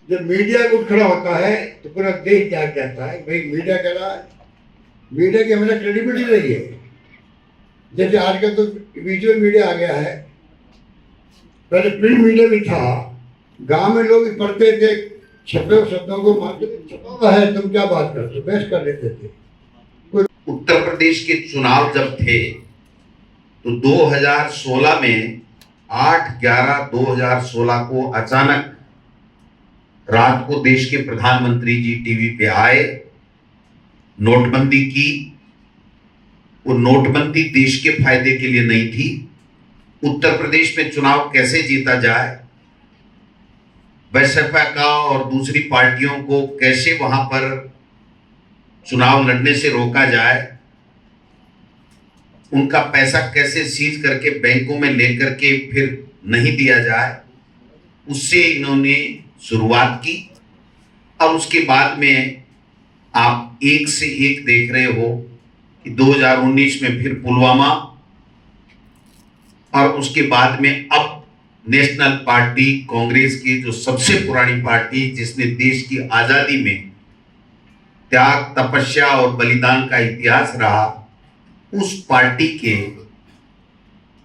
जब मीडिया उठ खड़ा होता है तो पूरा देश जाग जाता है। भाई मीडिया कह रहा है, मीडिया की हमेशा क्रेडिबिलिटी रही है। जैसे आजकल तो विजुअल मीडिया आ गया है, पहले प्रिंट मीडिया भी था। गांव में लोग पढ़ते थे, छपे शब्दों को मानते थे, छपा हुआ है तुम क्या बात करते, बहस कर लेते थे। उत्तर प्रदेश के चुनाव जब थे तो 2016 में 8/11/2016 को अचानक रात को देश के प्रधानमंत्री जी टीवी पे आए, नोटबंदी की। वो नोटबंदी देश के फायदे के लिए नहीं थी। उत्तर प्रदेश में चुनाव कैसे जीता जाए, बसपा का और दूसरी पार्टियों को कैसे वहां पर चुनाव लड़ने से रोका जाए, उनका पैसा कैसे सीज करके बैंकों में लेकर के फिर नहीं दिया जाए, उससे इन्होंने शुरुआत की। और उसके बाद में आप एक से एक देख रहे हो कि 2019 में फिर पुलवामा, और उसके बाद में अब नेशनल पार्टी कांग्रेस की, जो सबसे पुरानी पार्टी जिसने देश की आजादी में त्याग, तपस्या और बलिदान का इतिहास रहा, उस पार्टी के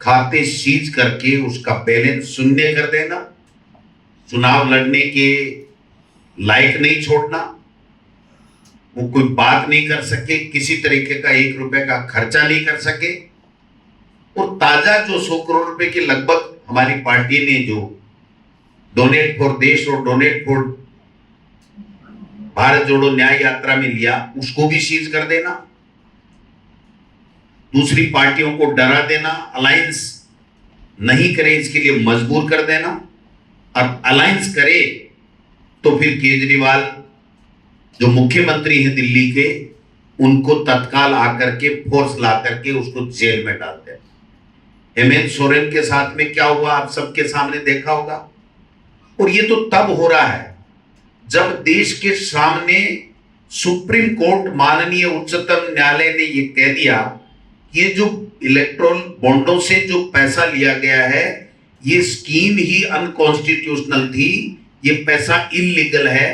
खाते सीज करके उसका बैलेंस शून्य कर देना, चुनाव लड़ने के लायक नहीं छोड़ना, वो कोई बात नहीं कर सके, किसी तरीके का 1 रुपए का खर्चा नहीं कर सके। और ताजा जो 100 करोड़ रुपए के लगभग हमारी पार्टी ने जो डोनेट फॉर देश और डोनेट फॉर भारत जोड़ो न्याय यात्रा में लिया, उसको भी सीज कर देना, दूसरी पार्टियों को डरा देना, अलायंस नहीं करे इसके लिए मजबूर कर देना, और अलायंस करे तो फिर केजरीवाल जो मुख्यमंत्री हैं दिल्ली के, उनको तत्काल आकर के फोर्स ला करके उसको जेल में डाल दे। हेमंत सोरेन के साथ में क्या हुआ आप सबके सामने देखा होगा। और ये तो तब हो रहा है जब देश के सामने सुप्रीम कोर्ट, माननीय उच्चतम न्यायालय ने ये कह दिया कि ये जो इलेक्ट्रोल बॉन्डों से जो पैसा लिया गया है, ये स्कीम ही अनकॉन्स्टिट्यूशनल थी, ये पैसा इलीगल है।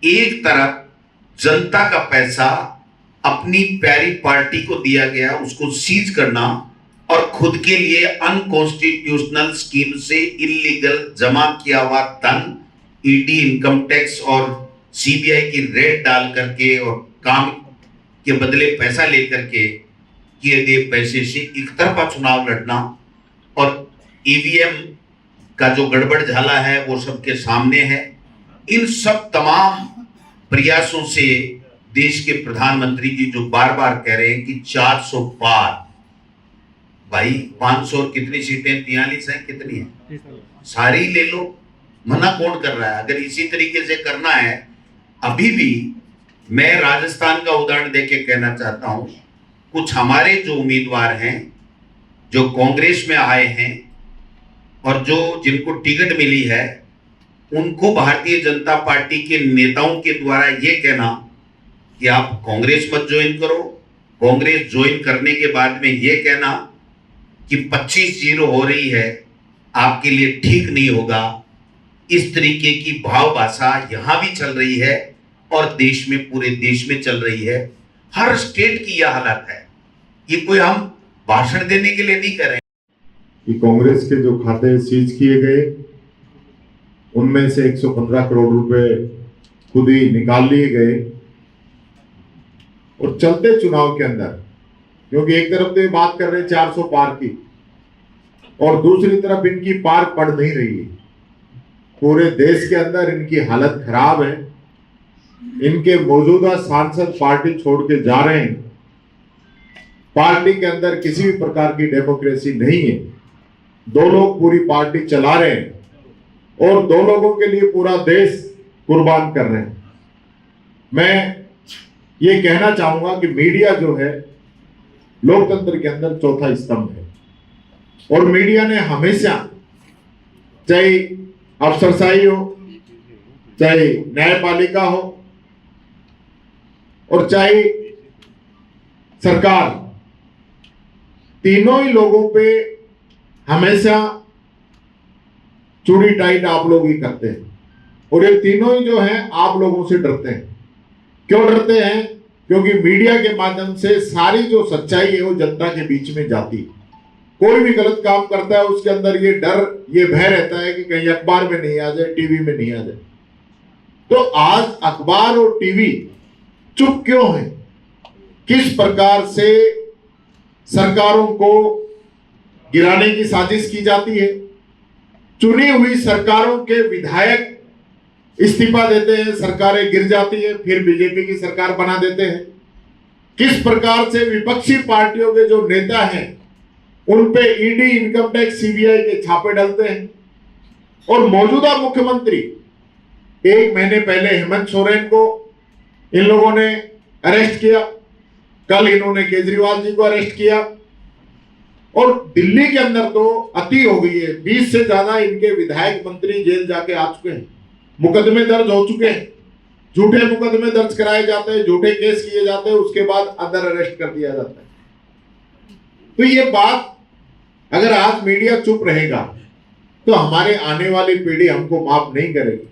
एक तरफ जनता का पैसा अपनी प्यारी पार्टी को दिया गया, उसको सीज करना, और खुद के लिए अनकॉन्स्टिट्यूशनल स्कीम से इलीगल जमा किया हुआ धन ईडी, इनकम टैक्स और सीबीआई की रेड डाल करके और काम के बदले पैसा लेकर के किए गए पैसे से एक तरफा चुनाव लड़ना, और ईवीएम का जो गड़बड़ झाला है वो सबके सामने है। इन सब तमाम प्रयासों से देश के प्रधानमंत्री जी जो बार बार कह रहे हैं कि 400 पार, भाई 500 और कितनी सीटें, 43 हैं, कितनी है, सारी ले लो, मना कौन कर रहा है। अगर इसी तरीके से करना है, अभी भी मैं राजस्थान का उदाहरण देके कहना चाहता हूं, कुछ हमारे जो उम्मीदवार हैं जो कांग्रेस में आए हैं और जो जिनको टिकट मिली है, उनको भारतीय जनता पार्टी के नेताओं के द्वारा यह कहना कि आप कांग्रेस मत ज्वाइन करो, कांग्रेस ज्वाइन करने के बाद में यह कहना कि 25-0 हो रही है, आपके लिए ठीक नहीं होगा, इस तरीके की भाव भाषा यहां भी चल रही है और देश में, पूरे देश में चल रही है। हर स्टेट की यह हालत है। ये कोई हम भाषण देने के लिए नहीं कर रहे हैं कि कांग्रेस के जो खाते सीज किए गए, उनमें से 115 करोड़ रुपए खुद ही निकाल लिए गए। और चलते चुनाव के अंदर, क्योंकि एक तरफ तो ये बात कर रहे हैं 400 पार की, और दूसरी तरफ इनकी पार पड़ नहीं रही है। पूरे देश के अंदर इनकी हालत खराब है। इनके मौजूदा सांसद पार्टी छोड़ के जा रहे हैं। पार्टी के अंदर किसी भी प्रकार की डेमोक्रेसी नहीं है। 2 लोग पूरी पार्टी चला रहे हैं और 2 लोगों के लिए पूरा देश कुर्बान कर रहे हैं। मैं ये कहना चाहूंगा कि मीडिया जो है लोकतंत्र के अंदर चौथा स्तंभ है, और मीडिया ने हमेशा, चाहे अफसरशाही हो, चाहे न्यायपालिका हो और चाहे सरकार, तीनों ही लोगों पे हमेशा चूड़ी टाइट आप लोग ही करते हैं। और ये तीनों ही जो हैं आप लोगों से डरते हैं। क्यों डरते हैं? क्योंकि मीडिया के माध्यम से सारी जो सच्चाई है वो जनता के बीच में जाती है। कोई भी गलत काम करता है उसके अंदर ये डर, ये भय रहता है कि कहीं अखबार में नहीं आ जाए, टीवी में नहीं आ जाए। तो आज अखबार और टीवी चुप क्यों है? किस प्रकार से सरकारों को गिराने की साजिश की जाती है? चुनी हुई सरकारों के विधायक इस्तीफा देते हैं, सरकारें गिर जाती है, फिर बीजेपी की सरकार बना देते हैं। किस प्रकार से विपक्षी पार्टियों के जो नेता हैं उन पे ईडी, इनकम टैक्स, सीबीआई के छापे डालते हैं। और मौजूदा मुख्यमंत्री, एक महीने पहले हेमंत सोरेन को इन लोगों ने अरेस्ट किया, कल इन्होंने केजरीवाल जी को अरेस्ट किया। और दिल्ली के अंदर तो अति हो गई है, 20 से ज्यादा इनके विधायक मंत्री जेल जाके आ चुके हैं, मुकदमे दर्ज हो चुके हैं, झूठे मुकदमे दर्ज कराए जाते हैं, झूठे केस किए जाते हैं, उसके बाद अंदर अरेस्ट कर दिया जाता है। तो ये बात अगर आज मीडिया चुप रहेगा तो हमारे आने वाली पीढ़ी हमको माफ नहीं करेगी।